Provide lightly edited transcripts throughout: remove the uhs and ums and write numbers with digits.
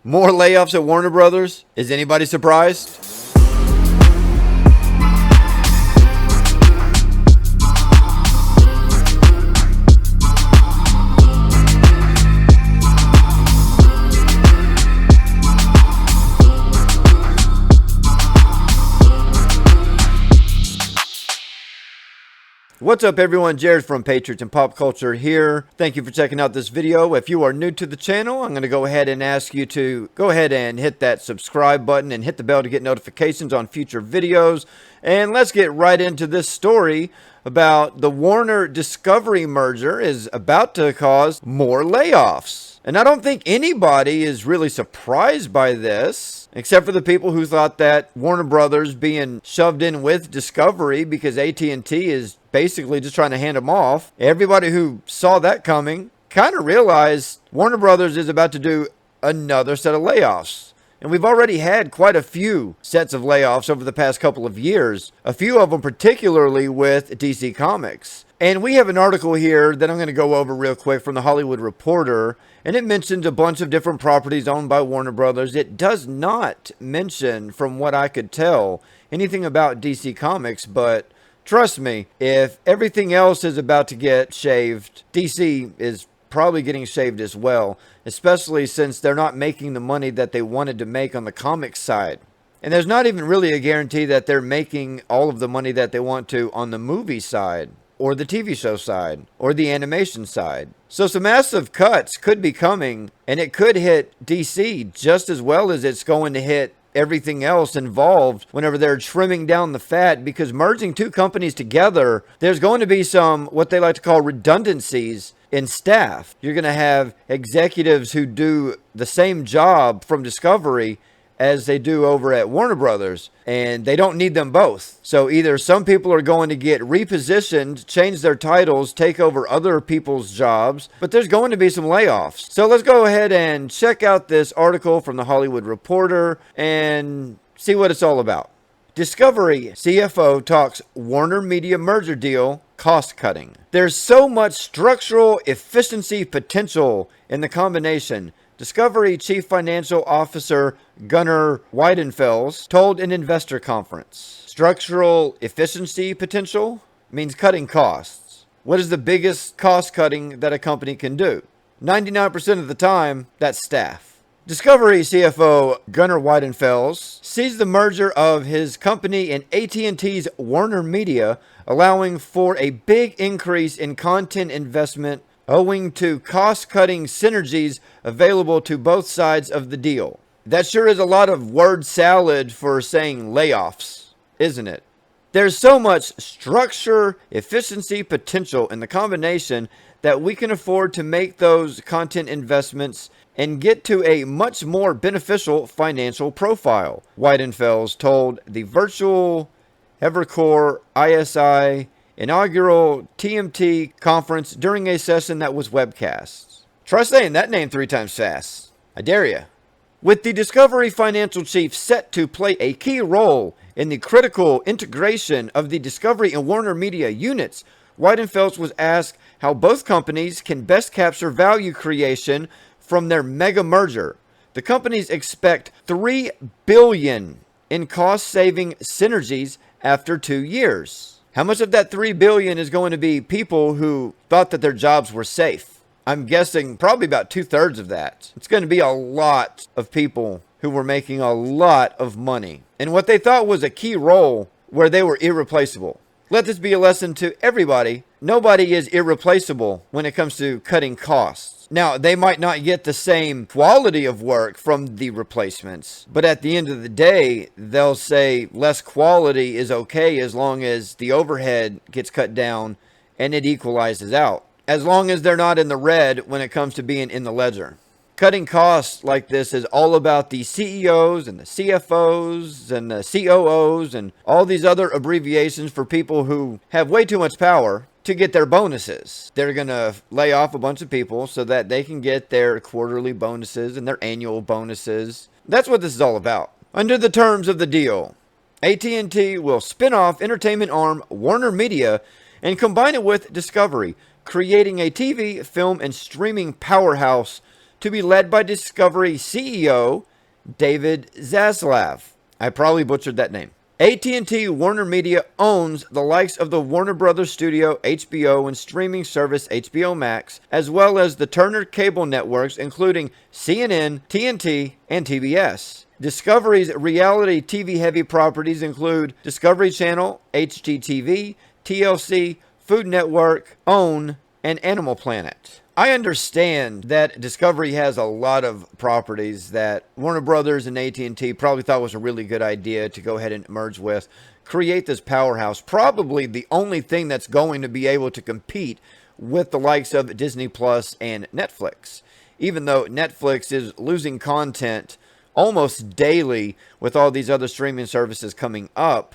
More layoffs at Warner Brothers? Is anybody surprised? What's up everyone, Jared from Patriots and Pop Culture here. Thank you for checking out this video. If you are new to the channel, I'm going to go ahead and ask you to go ahead and hit that subscribe button and hit the bell to get notifications on future videos. And let's get right into this story about the Warner Discovery merger is about to cause more layoffs. And I don't think anybody is really surprised by this, except for the people who thought that Warner Brothers being shoved in with Discovery because AT&T is basically just trying to hand them off. Everybody who saw that coming kind of realized Warner Brothers is about to do another set of layoffs. And we've already had quite a few sets of layoffs over the past couple of years, a few of them particularly with DC Comics. And we have an article here that I'm going to go over real quick from the Hollywood Reporter, and it mentions a bunch of different properties owned by Warner Brothers. It does not mention, from what I could tell, anything about DC Comics, but trust me, if everything else is about to get shaved, DC is probably getting shaved as well, especially since they're not making the money that they wanted to make on the comics side. And there's not even really a guarantee that they're making all of the money that they want to on the movie side, or the TV show side, or the animation side. So some massive cuts could be coming, and it could hit DC just as well as it's going to hit everything else involved whenever they're trimming down the fat, because merging two companies together, there's going to be some what they like to call redundancies in staff. You're going to have executives who do the same job from Discovery as they do over at Warner Brothers, and they don't need them both. So either some people are going to get repositioned, change their titles, take over other people's jobs, but there's going to be some layoffs. So let's go ahead and check out this article from the Hollywood Reporter and see what it's all about. Discovery CFO talks Warner Media merger deal cost cutting. There's so much structural efficiency potential in the combination, Discovery Chief Financial Officer Gunnar Weidenfels told an investor conference. Structural efficiency potential means cutting costs. What is the biggest cost cutting that a company can do? 99% of the time, that's staff. Discovery CFO Gunnar Weidenfels sees the merger of his company and AT&T's Warner Media allowing for a big increase in content investment owing to cost-cutting synergies available to both sides of the deal. That sure is a lot of word salad for saying layoffs, isn't it? There's so much structure, efficiency, potential in the combination that we can afford to make those content investments and get to a much more beneficial financial profile, Weidenfels told the virtual Evercore ISI inaugural TMT conference during a session that was webcast. Try saying that name 3 times fast. I dare you. With the Discovery financial chief set to play a key role in the critical integration of the Discovery and Warner Media units, Weidenfels was asked how both companies can best capture value creation from their mega merger. The companies expect $3 billion in cost-saving synergies after 2 years. How much of that $3 billion is going to be people who thought that their jobs were safe? I'm guessing probably about 2/3 of that. It's going to be a lot of people who were making a lot of money in what they thought was a key role where they were irreplaceable. Let this be a lesson to everybody. Nobody is irreplaceable when it comes to cutting costs. Now, they might not get the same quality of work from the replacements, but at the end of the day, they'll say less quality is okay as long as the overhead gets cut down and it equalizes out, as long as they're not in the red when it comes to being in the ledger. Cutting costs like this is all about the CEOs and the CFOs and the COOs and all these other abbreviations for people who have way too much power to get their bonuses. They're going to lay off a bunch of people so that they can get their quarterly bonuses and their annual bonuses. That's what this is all about. Under the terms of the deal, AT&T will spin off entertainment arm Warner Media and combine it with Discovery, creating a TV, film, and streaming powerhouse to be led by Discovery CEO David Zaslav. I probably butchered that name. AT&T Warner Media owns the likes of the Warner Brothers Studio, HBO, and streaming service HBO Max, as well as the Turner cable networks, including CNN, TNT, and TBS. Discovery's reality TV-heavy properties include Discovery Channel, HGTV, TLC, Food Network, OWN, and Animal Planet. I understand that Discovery has a lot of properties that Warner Brothers and AT&T probably thought was a really good idea to go ahead and merge with, create this powerhouse, probably the only thing that's going to be able to compete with the likes of Disney Plus and Netflix. Even though Netflix is losing content almost daily with all these other streaming services coming up,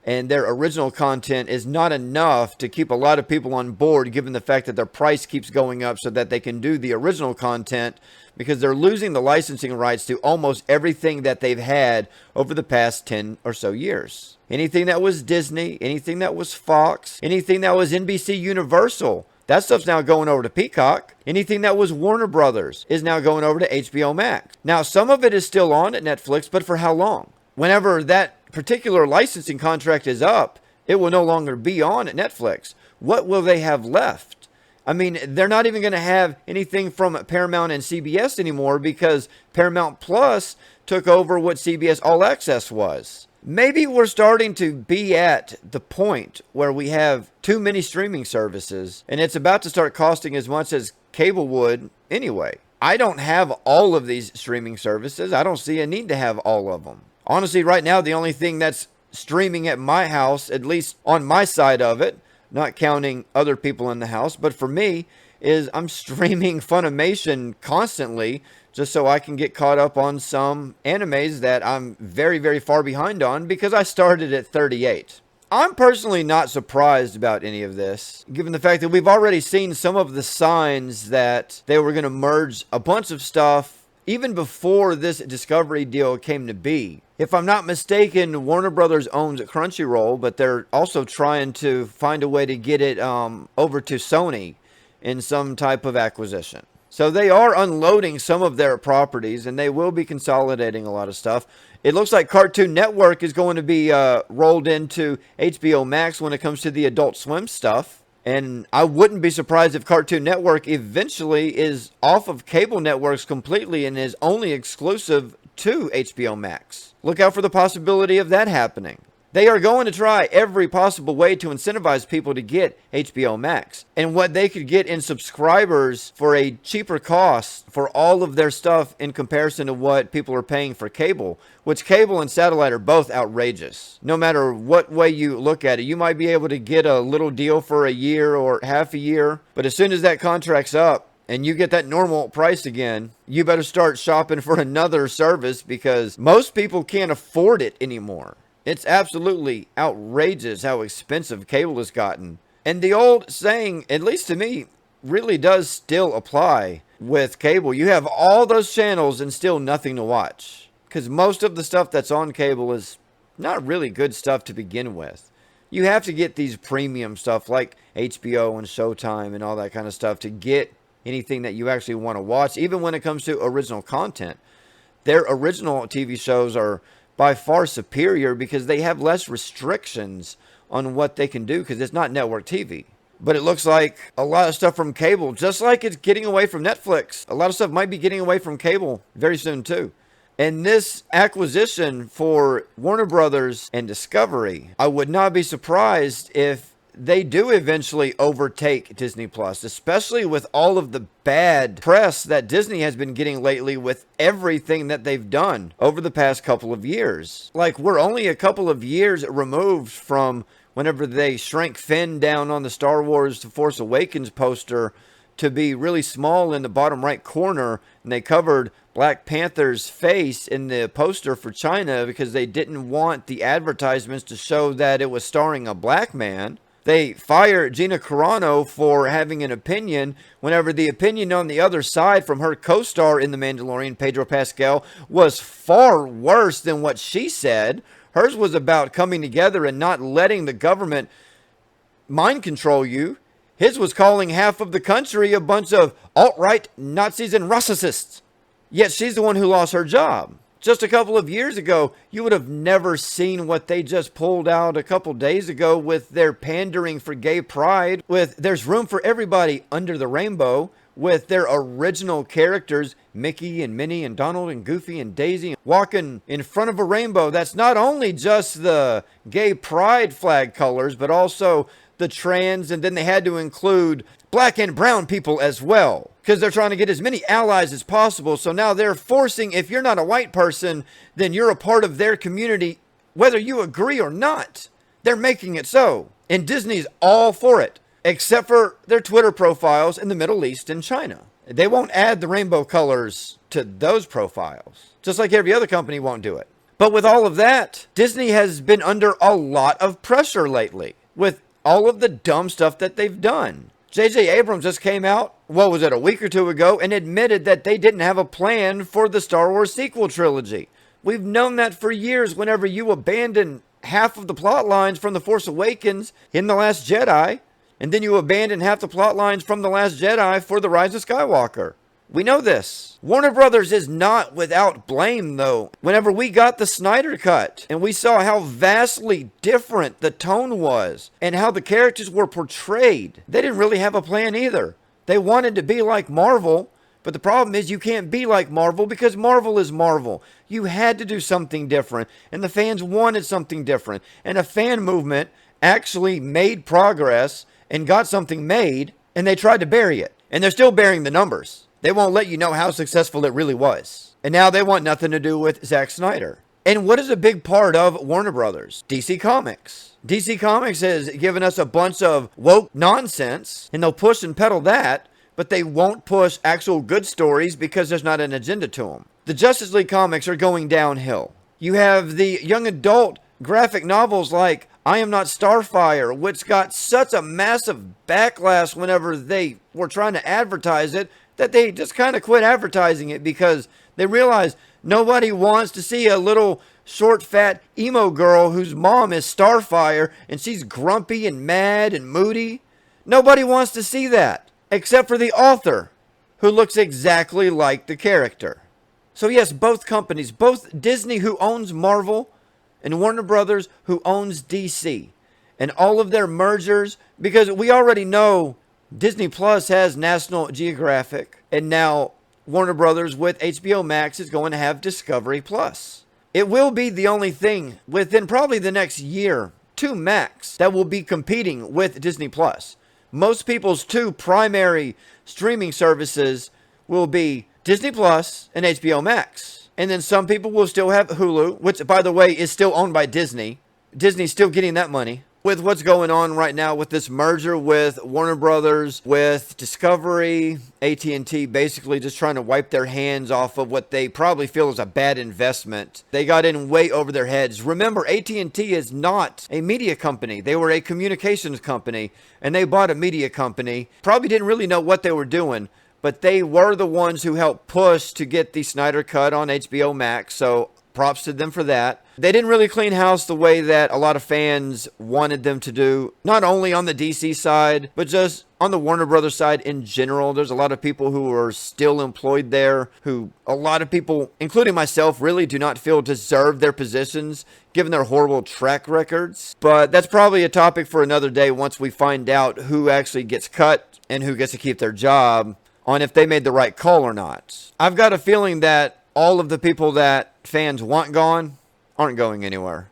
and their original content is not enough to keep a lot of people on board, given the fact that their price keeps going up so that they can do the original content, because they're losing the licensing rights to almost everything that they've had over the past 10 or so years. Anything that was Disney, anything that was Fox, anything that was NBC Universal, that stuff's now going over to Peacock. Anything that was Warner Brothers is now going over to HBO Max. Now, some of it is still on at Netflix, but for how long? Whenever that particular licensing contract is up, it will no longer be on at Netflix. What will they have left? I mean, they're not even going to have anything from Paramount and CBS anymore, because Paramount Plus took over what CBS All Access was. Maybe we're starting to be at the point where we have too many streaming services, and it's about to start costing as much as cable would anyway. I don't have all of these streaming services. I don't see a need to have all of them. Honestly, right now, the only thing that's streaming at my house, at least on my side of it, not counting other people in the house, but for me, is I'm streaming Funimation constantly just so I can get caught up on some animes that I'm very, very far behind on because I started at 38. I'm personally not surprised about any of this, given the fact that we've already seen some of the signs that they were going to merge a bunch of stuff even before this Discovery deal came to be. If I'm not mistaken, Warner Brothers owns Crunchyroll, but they're also trying to find a way to get it over to Sony in some type of acquisition. So they are unloading some of their properties, and they will be consolidating a lot of stuff. It looks like Cartoon Network is going to be rolled into HBO Max when it comes to the Adult Swim stuff. And I wouldn't be surprised if Cartoon Network eventually is off of cable networks completely and is only exclusive to HBO Max. Look out for the possibility of that happening. They are going to try every possible way to incentivize people to get HBO Max. And what they could get in subscribers for a cheaper cost for all of their stuff in comparison to what people are paying for cable, which cable and satellite are both outrageous. No matter what way you look at it, you might be able to get a little deal for a year or half a year, but as soon as that contract's up, and you get that normal price again, you better start shopping for another service because most people can't afford it anymore. It's absolutely outrageous how expensive cable has gotten. And the old saying, at least to me, really does still apply with cable. You have all those channels and still nothing to watch. Because most of the stuff that's on cable is not really good stuff to begin with. You have to get these premium stuff like HBO and Showtime and all that kind of stuff to get anything that you actually want to watch, even when it comes to original content. Their original TV shows are by far superior because they have less restrictions on what they can do because it's not network TV. But it looks like a lot of stuff from cable, just like it's getting away from Netflix, a lot of stuff might be getting away from cable very soon too. And this acquisition for Warner Brothers and Discovery, I would not be surprised if they do eventually overtake Disney Plus, especially with all of the bad press that Disney has been getting lately with everything that they've done over the past couple of years. Like, we're only a couple of years removed from whenever they shrank Finn down on the Star Wars The Force Awakens poster to be really small in the bottom right corner, and they covered Black Panther's face in the poster for China because they didn't want the advertisements to show that it was starring a black man. They fired Gina Carano for having an opinion whenever the opinion on the other side from her co-star in The Mandalorian, Pedro Pascal, was far worse than what she said. Hers was about coming together and not letting the government mind control you. His was calling half of the country a bunch of alt-right Nazis and racists. Yet she's the one who lost her job. Just a couple of years ago, you would have never seen what they just pulled out a couple days ago with their pandering for gay pride, with there's room for everybody under the rainbow, with their original characters, Mickey and Minnie and Donald and Goofy and Daisy, walking in front of a rainbow that's not only just the gay pride flag colors, but also the trans, and then they had to include black and brown people as well, because they're trying to get as many allies as possible. So now they're forcing, if you're not a white person, then you're a part of their community, whether you agree or not. They're making it so. And Disney's all for it, except for their Twitter profiles in the Middle East and China. They won't add the rainbow colors to those profiles, just like every other company won't do it. But with all of that, Disney has been under a lot of pressure lately with all of the dumb stuff that they've done. J.J. Abrams just came out, what was it, a week or two ago, and admitted that they didn't have a plan for the Star Wars sequel trilogy. We've known that for years whenever you abandon half of the plot lines from The Force Awakens in The Last Jedi, and then you abandon half the plot lines from The Last Jedi for The Rise of Skywalker. We know this. Warner Brothers is not without blame, though. Whenever we got the Snyder Cut and we saw how vastly different the tone was and how the characters were portrayed, they didn't really have a plan either. They wanted to be like Marvel, but the problem is you can't be like Marvel because Marvel is Marvel. You had to do something different, and the fans wanted something different. And a fan movement actually made progress and got something made, and they tried to bury it. And they're still burying the numbers. They won't let you know how successful it really was. And now they want nothing to do with Zack Snyder. And what is a big part of Warner Brothers? DC Comics. DC Comics has given us a bunch of woke nonsense, and they'll push and peddle that, but they won't push actual good stories because there's not an agenda to them. The Justice League comics are going downhill. You have the young adult graphic novels like I Am Not Starfire, which got such a massive backlash whenever they were trying to advertise it, that they just kind of quit advertising it because they realized nobody wants to see a little short, fat emo girl whose mom is Starfire and she's grumpy and mad and moody. Nobody wants to see that, except for the author, who looks exactly like the character. So yes, both companies, both Disney, who owns Marvel, and Warner Brothers, who owns DC, and all of their mergers, because we already know Disney Plus has National Geographic, and now Warner Brothers with HBO Max is going to have Discovery Plus. It will be the only thing within probably the next year, 2 max, that will be competing with Disney Plus. Most people's 2 primary streaming services will be Disney Plus and HBO Max. And then some people will still have Hulu, which, by the way, is still owned by Disney. Disney's still getting that money. With what's going on right now with this merger with Warner Brothers, with Discovery, AT&T basically just trying to wipe their hands off of what they probably feel is a bad investment. They got in way over their heads. Remember, AT&T is not a media company. They were a communications company, and they bought a media company. Probably didn't really know what they were doing, but they were the ones who helped push to get the Snyder Cut on HBO Max, so props to them for that. They didn't really clean house the way that a lot of fans wanted them to do, not only on the DC side, but just on the Warner Brothers side in general. There's a lot of people who are still employed there, who a lot of people, including myself, really do not feel deserve their positions, given their horrible track records. But that's probably a topic for another day once we find out who actually gets cut and who gets to keep their job, on if they made the right call or not. I've got a feeling that all of the people that fans want gone aren't going anywhere.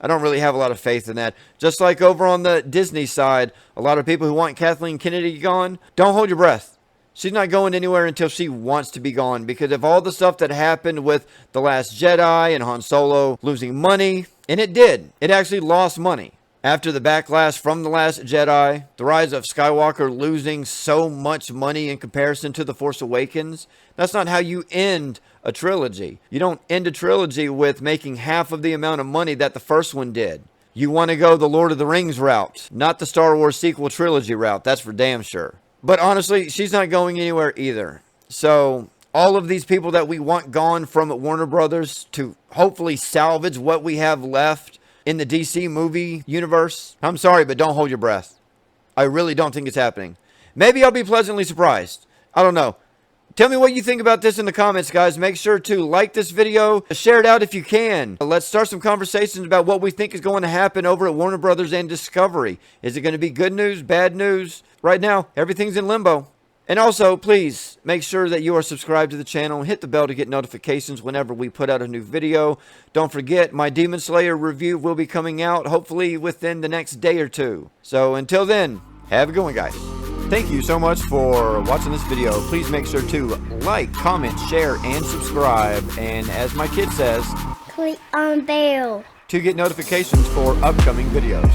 I don't really have a lot of faith in that. Just like over on the Disney side, a lot of people who want Kathleen Kennedy gone, don't hold your breath. She's not going anywhere until she wants to be gone, because of all the stuff that happened with The Last Jedi and Han Solo losing money, and it did. It actually lost money. After the backlash from The Last Jedi, The Rise of Skywalker losing so much money in comparison to The Force Awakens, that's not how you end a trilogy. You don't end a trilogy with making half of the amount of money that the first one did. You want to go the Lord of the Rings route, not the Star Wars sequel trilogy route. That's for damn sure. But honestly, she's not going anywhere either. So all of these people that we want gone from Warner Brothers to hopefully salvage what we have left in the DC movie universe, I'm sorry, but don't hold your breath. I really don't think it's happening. Maybe I'll be pleasantly surprised. I don't know. Tell me what you think about this in the comments, guys. Make sure to like this video, share it out if you can. Let's start some conversations about what we think is going to happen over at Warner Brothers and Discovery. Is it going to be good news, bad news? Right now, everything's in limbo. And also, please make sure that you are subscribed to the channel and hit the bell to get notifications whenever we put out a new video. Don't forget, my Demon Slayer review will be coming out hopefully within the next day or two. So until then, have a good one, guys. Thank you so much for watching this video. Please make sure to like, comment, share, and subscribe. And as my kid says, click on bell to get notifications for upcoming videos.